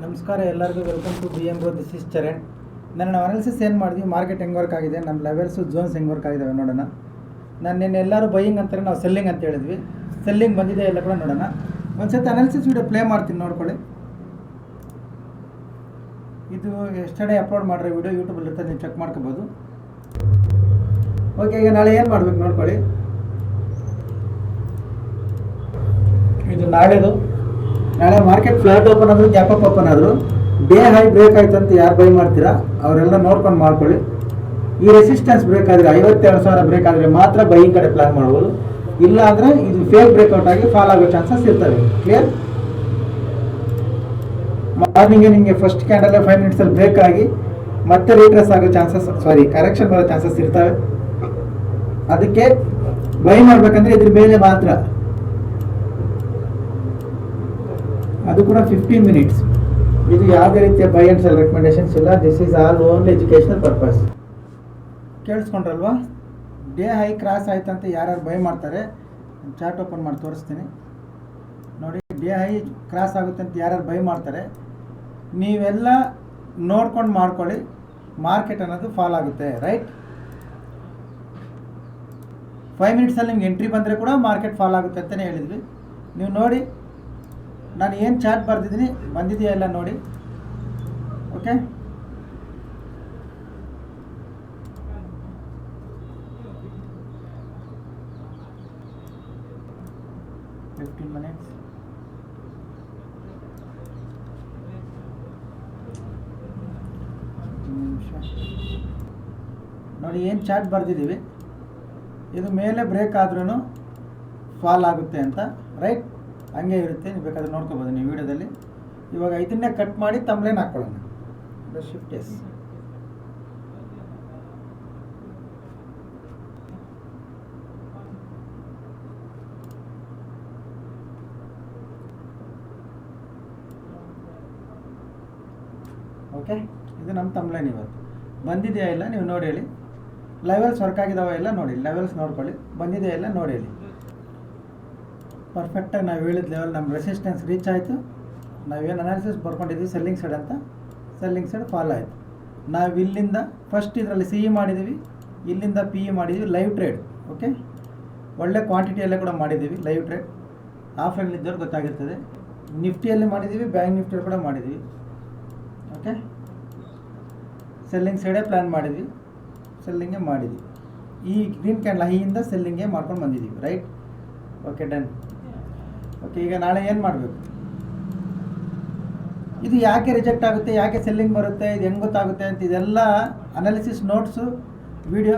ನಮಸ್ಕಾರ ಎಲ್ಲರಿಗೂ welcome to B M bro. This is Charan. ನಾನು ಅನಾಲಿಸಿಸ್ ಏನು ಮಾಡಿದ್ವಿ, ಮಾರ್ಕೆಟ್ ಹೆಂಗೆ ವರ್ಕ್ ಆಗಿದೆ, ನಮ್ಮ ಲೆವೆಲ್ಸು ಝೋನ್ಸ್ ಹೆಂಗೆ ವರ್ಕ್ ಆಗಿದ್ದಾವೆ ನೋಡೋಣ. ನಾನು ನಿನ್ನೆ ಎಲ್ಲರೂ ಬೈಯಿಂಗ್ ಅಂತಾರೆ, ನಾವು ಸೆಲ್ಲಿಂಗ್ ಅಂತ ಹೇಳಿದ್ವಿ. ಸೆಲ್ಲಿಂಗ್ ಬಂದಿದೆ ಎಲ್ಲ ಕೂಡ ನೋಡೋಣ. ಒಂದು ಸತಿ ಅನಾಲಿಸಿಸ್ ವಿಡಿಯೋ ಪ್ಲೇ ಮಾಡ್ತೀನಿ, ನೋಡ್ಕೊಳ್ಳಿ. ಇದು ಎಸ್ಟರ್ಡೇ ಅಪ್ಲೋಡ್ ಮಾಡಿರೋ ವಿಡಿಯೋ ಯೂಟ್ಯೂಬಲ್ಲಿ ಇರ್ತದೆ, ನೀವು ಚೆಕ್ ಮಾಡ್ಕೋಬೋದು. ಓಕೆ, ಈಗ ನಾಳೆ ಏನು ಮಾಡ್ಬೇಕು ನೋಡ್ಕೊಳ್ಳಿ. ಇದು ನಾಳೆ ಮಾರ್ಕೆಟ್ ಫ್ಲಾಟ್ ಓಪನ್ ಆದರೂ ಗ್ಯಾಪ್ ಅಪ್ ಓಪನ್ ಆದರೂ ಡೇ ಹೈ ಬ್ರೇಕ್ ಆಯ್ತು ಅಂತ ಯಾರು ಬೈ ಮಾಡ್ತೀರಾ ಅವರೆಲ್ಲ ನೋಡ್ಕೊಂಡು ಮಾಡ್ಕೊಳ್ಳಿ. ಈ ರೆಸಿಸ್ಟೆನ್ಸ್ ಬ್ರೇಕ್ ಆದರೆ 52,000 ಬ್ರೇಕ್ ಆದರೆ ಮಾತ್ರ ಬೈಯಿಂಗ್ ಕಡೆ ಪ್ಲಾನ್ ಮಾಡ್ಬೋದು. ಇಲ್ಲ ಅಂದರೆ ಇದು ಫೇಕ್ ಬ್ರೇಕ್ಔಟ್ ಆಗಿ ಫಾಲ್ ಆಗೋ ಚಾನ್ಸಸ್ ಇರ್ತವೆ. ಕ್ಲಿಯರ್? ಮಾರ್ನಿಂಗ್ ನಿಮಗೆ ಫಸ್ಟ್ ಕ್ಯಾಂಡಲ್ 5 ಮಿನಿಟ್ಸಲ್ಲಿ ಬ್ರೇಕ್ ಆಗಿ ಮತ್ತೆ ರೀಟ್ರೆಸ್ ಆಗೋ ಚಾನ್ಸಸ್, ಕರೆಕ್ಷನ್ ಬರೋ ಚಾನ್ಸಸ್ ಇರ್ತವೆ. ಅದಕ್ಕೆ ಬೈ ಮಾಡ್ಬೇಕಂದ್ರೆ ಇದ್ರ ಮೇಲೆ ಮಾತ್ರ, ಅದು ಕೂಡ 15 ಮಿನಿಟ್ಸ್. ಇದು ಯಾವುದೇ ರೀತಿಯ ಬೈ ಆ್ಯಂಡ್ ಸೆಲ್ ರೆಕಮೆಂಡೇಶನ್ಸ್ ಇಲ್ಲ. This is all only educational purpose. ಕೇಳಿಸ್ಕೊಂಡ್ರಲ್ವಾ? ಡೇ ಹೈ ಕ್ರಾಸ್ ಆಯ್ತು ಅಂತ ಯಾರ್ಯಾರು ಬೈ ಮಾಡ್ತಾರೆ, ಚಾರ್ಟ್ ಓಪನ್ ಮಾಡಿ ತೋರಿಸ್ತೀನಿ ನೋಡಿ. ಡೇ ಹೈ ಕ್ರಾಸ್ ಆಗುತ್ತೆ ಅಂತ ಯಾರ್ಯಾರು ಬೈ ಮಾಡ್ತಾರೆ, ನೀವೆಲ್ಲ ನೋಡ್ಕೊಂಡು ಮಾಡ್ಕೊಳ್ಳಿ. ಮಾರ್ಕೆಟ್ ಅನ್ನೋದು ಫಾಲ್ ಆಗುತ್ತೆ, ರೈಟ್? 5 ಮಿನಿಟ್ಸಲ್ಲಿ ನಿಮ್ಗೆ ಎಂಟ್ರಿ ಬಂದರೆ ಕೂಡ ಮಾರ್ಕೆಟ್ ಫಾಲ್ ಆಗುತ್ತೆ ಅಂತಲೇ ಹೇಳಿದ್ವಿ. ನೀವು ನೋಡಿ, ನಾನು ಏನು ಚಾರ್ಟ್ ಬರ್ದಿದ್ದೀನಿ ಬಂದಿದೆಯಾ ಎಲ್ಲ ನೋಡಿ. ಓಕೆ, ಮಿನಿಟ್ಸ್ ನೋಡಿ, ಏನು ಚಾರ್ಟ್ ಬರ್ದಿದ್ದೀವಿ. ಇದು ಮೇಲೆ ಬ್ರೇಕ್ ಆದ್ರೂ ಫಾಲ್ ಆಗುತ್ತೆ ಅಂತ, ರೈಟ್? ಹಂಗೆ ಇರುತ್ತೆ, ನೀವು ಬೇಕಾದ್ರೆ ನೋಡ್ಕೋಬೋದು ನೀವು ವಿಡಿಯೋದಲ್ಲಿ. ಇವಾಗ ಇದನ್ನೇ ಕಟ್ ಮಾಡಿ ತಮ್ಲೇನ್ ಹಾಕ್ಕೊಳ್ಳೋಣ. Shift S. ಓಕೆ, ಇದು ನಮ್ಮ ತಮ್ಲೇನ್. ಇವತ್ತು ಬಂದಿದೆಯಾ ಇಲ್ಲ ನೀವು ನೋಡಿ ಹೇಳಿ. ಲೆವೆಲ್ಸ್ ವರ್ಕ್ ಆಗಿದಾವ ಇಲ್ಲ ನೋಡಿ, ಲೆವೆಲ್ಸ್ ನೋಡ್ಕೊಳ್ಳಿ. ಬಂದಿದೆಯಾ ಇಲ್ಲ ನೋಡಿ ಹೇಳಿ. ಪರ್ಫೆಕ್ಟಾಗಿ ನಾವು ಹೇಳಿದ ಲೆವೆಲ್ ನಮ್ಮ ರೆಸಿಸ್ಟೆನ್ಸ್ ರೀಚ್ ಆಯಿತು. ನಾವೇನು ಅನಾಲಿಸಿಸ್ ಬರ್ಕೊಂಡಿದ್ವಿ ಸೆಲ್ಲಿಂಗ್ ಸೈಡ್ ಅಂತ, ಸೆಲ್ಲಿಂಗ್ ಸೈಡ್ ಫಾಲ್ ಆಯಿತು. ನಾವು ಇಲ್ಲಿಂದ ಫಸ್ಟ್ ಇದರಲ್ಲಿ ಸಿ ಇ ಮಾಡಿದ್ದೀವಿ, ಇಲ್ಲಿಂದ ಪಿ ಇ ಮಾಡಿದ್ದೀವಿ. ಲೈವ್ ಟ್ರೇಡ್, ಓಕೆ, ಒಳ್ಳೆ ಕ್ವಾಂಟಿಟಿಯಲ್ಲೇ ಕೂಡ ಮಾಡಿದ್ದೀವಿ. Live trade ಆಫ್ಲೈನಲ್ಲಿದ್ದವ್ರು ಗೊತ್ತಾಗಿರ್ತದೆ. ನಿಫ್ಟಿಯಲ್ಲಿ ಮಾಡಿದ್ದೀವಿ, ಬ್ಯಾಂಕ್ ನಿಫ್ಟಿಯಲ್ಲಿ ಕೂಡ ಮಾಡಿದ್ದೀವಿ. ಓಕೆ, ಸೆಲ್ಲಿಂಗ್ ಸೈಡೇ ಪ್ಲ್ಯಾನ್ ಮಾಡಿದ್ವಿ, ಸೆಲ್ಲಿಂಗೇ ಮಾಡಿದ್ವಿ. ಈ ಗ್ರೀನ್ ಕ್ಯಾಂಡಲ್ ಹೈಯಿಂದ ಸೆಲ್ಲಿಂಗೇ ಮಾಡ್ಕೊಂಡು ಬಂದಿದ್ದೀವಿ, ರೈಟ್? Okay, done. ಓಕೆ, ಈಗ ನಾಳೆ ಏನು ಮಾಡಬೇಕು? ಇದು ಯಾಕೆ ರಿಜೆಕ್ಟ್ ಆಗುತ್ತೆ, ಯಾಕೆ ಸೆಲ್ಲಿಂಗ್ ಬರುತ್ತೆ, ಇದು ಹೆಂಗೆ ಗೊತ್ತಾಗುತ್ತೆ ಅಂತ ಇದೆಲ್ಲ analysis notes video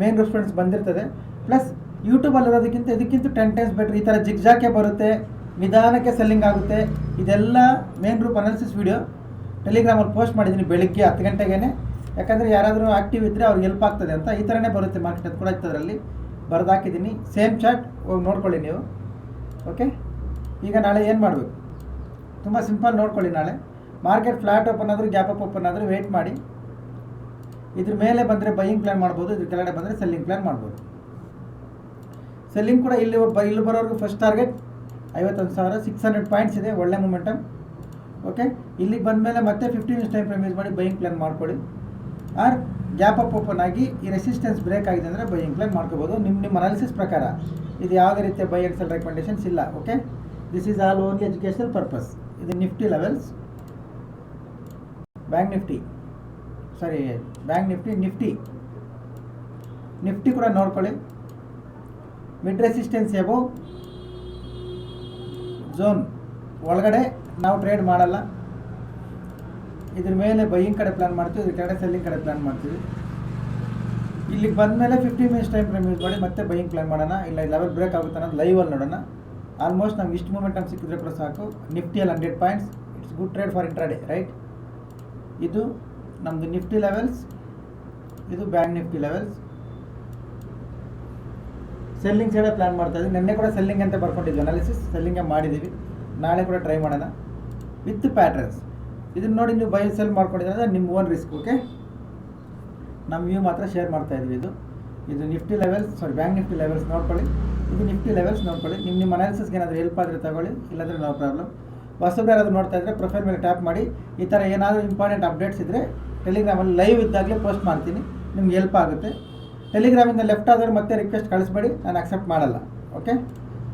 main reference ಬಂದಿರ್ತದೆ. ಪ್ಲಸ್ ಯೂಟ್ಯೂಬಲ್ಲಿರೋದಕ್ಕಿಂತ ಇದಕ್ಕಿಂತ 10 ಟೈಮ್ಸ್ ಬೆಟ್ರ್. ಈ ಥರ ಜಿಗ್ಜಾಕೆ ಬರುತ್ತೆ, ನಿಧಾನಕ್ಕೆ ಸೆಲ್ಲಿಂಗ್ ಆಗುತ್ತೆ. ಇದೆಲ್ಲ ಮೇನ್ ಗ್ರೂಪ್ ಅನಾಲಿಸಿಸ್ ವಿಡಿಯೋ ಟೆಲಿಗ್ರಾಮಲ್ಲಿ ಪೋಸ್ಟ್ ಮಾಡಿದ್ದೀನಿ ಬೆಳಿಗ್ಗೆ 10 ಗಂಟೆಗೇ. ಯಾಕಂದರೆ ಯಾರಾದರೂ ಆ್ಯಕ್ಟಿವ್ ಇದ್ದರೆ ಅವ್ರಿಗೆ ಹೆಲ್ಪ್ ಆಗ್ತದೆ ಅಂತ. ಈ ಥರನೇ ಬರುತ್ತೆ ಮಾರ್ಕೆಟ್, ಅದು ಕೂಡ ಅದರಲ್ಲಿ ಬರೆದಾಕಿದ್ದೀನಿ. ಸೇಮ್ ಚಾರ್ಟ್ ಹೋಗಿ ನೋಡ್ಕೊಳ್ಳಿ ನೀವು. ಓಕೆ, ಈಗ ನಾಳೆ ಏನು ಮಾಡಬೇಕು? ತುಂಬ ಸಿಂಪಲ್, ನೋಡ್ಕೊಳ್ಳಿ. ನಾಳೆ ಮಾರ್ಕೆಟ್ ಫ್ಲಾಟ್ ಓಪನ್ ಆದರೂ ಗ್ಯಾಪ್ ಅಪ್ ಓಪನ್ ಆದರೂ ವೆಯ್ಟ್ ಮಾಡಿ. ಇದ್ರ ಮೇಲೆ ಬಂದರೆ ಬೈಯಿಂಗ್ ಪ್ಲ್ಯಾನ್ ಮಾಡ್ಬೋದು, ಇದ್ರ ಕೆಳಗಡೆ ಬಂದರೆ ಸೆಲ್ಲಿಂಗ್ ಪ್ಲ್ಯಾನ್ ಮಾಡ್ಬೋದು. ಸೆಲ್ಲಿಂಗ್ ಕೂಡ ಇಲ್ಲಿ ಬರೋವರೆಗೂ ಫಸ್ಟ್ ಟಾರ್ಗೆಟ್ 51,600 ಪಾಯಿಂಟ್ಸ್ ಇದೆ, ಒಳ್ಳೆ ಮೂಮೆಂಟಮ್. ಓಕೆ, ಇಲ್ಲಿಗೆ ಬಂದಮೇಲೆ ಮತ್ತೆ 15 ಮಿನಿಟ್ಸ್ ಟೈಮ್ ಫ್ರೇಮ್ ಯೂಸ್ ಮಾಡಿ ಬೈಯಿಂಗ್ ಪ್ಲ್ಯಾನ್ ಮಾಡ್ಕೊಳ್ಳಿ. ಆರ್ ಗ್ಯಾಪ್ ಅಪ್ ಓಪನ್ ಆಗಿ ಈ ರೆಸಿಸ್ಟೆನ್ಸ್ ಬ್ರೇಕ್ ಆಗಿದೆ ಅಂದರೆ ಬೈಯಿಂಗ್ ಪ್ಲ್ಯಾನ್ ಮಾಡ್ಕೋಬೋದು. ನಿಮ್ಮ ಅನಾಲಿಸಿಸ್ ಪ್ರಕಾರ ಇದು ಯಾವುದೇ ರೀತಿಯ ಬೈ ಆ್ಯಂಡ್ ಸೆಲ್ ರೆಕಮೆಂಡೇಶನ್ಸ್ ಇಲ್ಲ. Okay, this is all only educational purpose. ಇದು ನಿಫ್ಟಿ ಲೆವೆಲ್ಸ್, ಬ್ಯಾಂಕ್ ನಿಫ್ಟಿ ಕೂಡ ನೋಡ್ಕೊಳ್ಳಿ. ಮಿಡ್ ರೆಸಿಸ್ಟೆನ್ಸ್ ಎಬೋವ್ ಝೋನ್ ಒಳಗಡೆ ನಾವು ಟ್ರೇಡ್ ಮಾಡಲ್ಲ. ಇದ್ರ ಮೇಲೆ ಬೈಯಿಂಗ್ ಕಡೆ ಪ್ಲ್ಯಾನ್ ಮಾಡ್ತೀವಿ, ಇದ್ರ ಕಡೆ ಸೆಲ್ಲಿಂಗ್ ಕಡೆ ಪ್ಲ್ಯಾನ್ ಮಾಡ್ತೀವಿ. ಇಲ್ಲಿಗೆ ಬಂದಮೇಲೆ 15 ಮಿನಿಟ್ಸ್ ಟೈಮ್ ಫ್ರೇಮ್ ಯೂಸ್ ಮಾಡಿ ಮತ್ತೆ ಬೈಯಿಂಗ್ ಪ್ಲ್ಯಾನ್ ಮಾಡೋಣ. ಇಲ್ಲ ಲೆವೆಲ್ ಬ್ರೇಕ್ ಆಗುತ್ತೆ ಅನ್ನೋದು ಲೈವಲ್ಲಿ ನೋಡೋಣ. ಆಲ್ಮೋಸ್ಟ್ ನಮ್ಗೆ ಇಷ್ಟು ಮೂಮೆಂಟಮ್ ಸಿಕ್ಕಿದ್ರೆ ಕೂಡ ಸಾಕು. ನಿಫ್ಟಿಯಲ್ಲಿ 100 points, it's good trade for intraday, right? ಇದು ನಮ್ಮದು ನಿಫ್ಟಿ ಲೆವೆಲ್ಸ್, ಇದು ಬ್ಯಾಂಕ್ ನಿಫ್ಟಿ ಲೆವೆಲ್ಸ್. ಸೆಲ್ಲಿಂಗ್ ಸೈಡೇ ಪ್ಲ್ಯಾನ್ ಮಾಡ್ತಾಯಿದ್ವಿ. ನಿನ್ನೆ ಕೂಡ ಸೆಲ್ಲಿಂಗ್ ಅಂತ ಬರ್ಕೊಂಡಿದ್ವಿ, ಅನಾಲಿಸಿಸ್ ಸೆಲ್ಲಿಂಗೇ ಮಾಡಿದ್ದೀವಿ. ನಾಳೆ ಕೂಡ ಟ್ರೈ ಮಾಡೋಣ ವಿತ್ ಪ್ಯಾಟ್ರನ್ಸ್. ಇದನ್ನು ನೋಡಿ ನೀವು ಬೈ ಸೆಲ್ ಮಾಡ್ಕೊಂಡಿದ್ರೆ ನಿಮ್ಮ ಓನ್ ರಿಸ್ಕ್. ಓಕೆ, ನಮ್ಮ ವ್ಯೂ ಮಾತ್ರ ಶೇರ್ ಮಾಡ್ತಾಯಿದ್ವಿ. ಇದು Nifty levels, bank Nifty levels ನೋಡ್ಕೊಳ್ಳಿ. ಇದು ನಿಫ್ಟಿ ಲೆವೆಲ್ಸ್ ನೋಡ್ಕೊಳ್ಳಿ. ನಿಮ್ಮ ಅನಾಲಿಸಿಸ್ಗೆ ಏನಾದರೂ ಹೆಲ್ಪ್ ಆದರೆ ತಗೊಳ್ಳಿ, ಇಲ್ಲಾಂದರೆ ನೋ ಪ್ರಾಬ್ಲಮ್. ಹೊಸಬ್ರು ಯಾರಾದರೂ ನೋಡ್ತಾ ಇದ್ದರೆ ಪ್ರೊಫೈಲ್ ಮೇಲೆ ಟ್ಯಾಪ್ ಮಾಡಿ. ಈ ಥರ ಏನಾದರೂ ಇಂಪಾರ್ಟೆಂಟ್ ಅಪ್ಡೇಟ್ಸ್ ಇದ್ದರೆ ಟೆಲಿಗ್ರಾಮಲ್ಲಿ ಲೈವ್ ಇದ್ದಾಗಲೇ ಪೋಸ್ಟ್ ಮಾಡ್ತೀನಿ, ನಿಮ್ಗೆ ಹೆಲ್ಪ್ ಆಗುತ್ತೆ. ಟೆಲಿಗ್ರಾಮಿಂದ ಲೆಫ್ಟ್ ಆದವ್ರು ಮತ್ತೆ ರಿಕ್ವೆಸ್ಟ್ ಕಳಿಸ್ಬೇಡಿ, ನಾನು ಅಕ್ಸೆಪ್ಟ್ ಮಾಡಲ್ಲ. ಓಕೆ,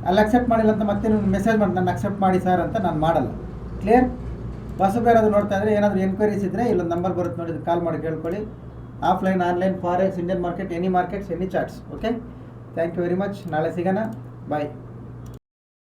ಅಲ್ಲಿ ಅಕ್ಸೆಪ್ಟ್ ಮಾಡಿಲ್ಲ ಅಂತ ಮತ್ತೆ ನೀವು ಮೆಸೇಜ್ ಮಾಡಿ ನಾನು ಅಕ್ಸೆಪ್ಟ್ ಮಾಡಿ ಸರ್ ಅಂತ ನಾನು ಮಾಡಲ್ಲ. ಕ್ಲಿಯರ್? ಹೊಸಬ್ರು ಯಾರಾದರೂ ನೋಡ್ತಾ ಇದ್ದರೆ ಏನಾದರೂ ಎನ್ಕ್ವೈರೀಸ್ ಇದ್ದರೆ ಇಲ್ಲೊಂದು ನಂಬರ್ ಬರುತ್ತೆ ನೋಡಿ, ಕಾಲ್ ಮಾಡಿ ಕೇಳ್ಕೊಳ್ಳಿ. Offline, online, forex, Indian market, any markets, any charts. Okay, thank you very much. ನಾಳೆ ಸಿಗೋಣ. ಬಾಯ್.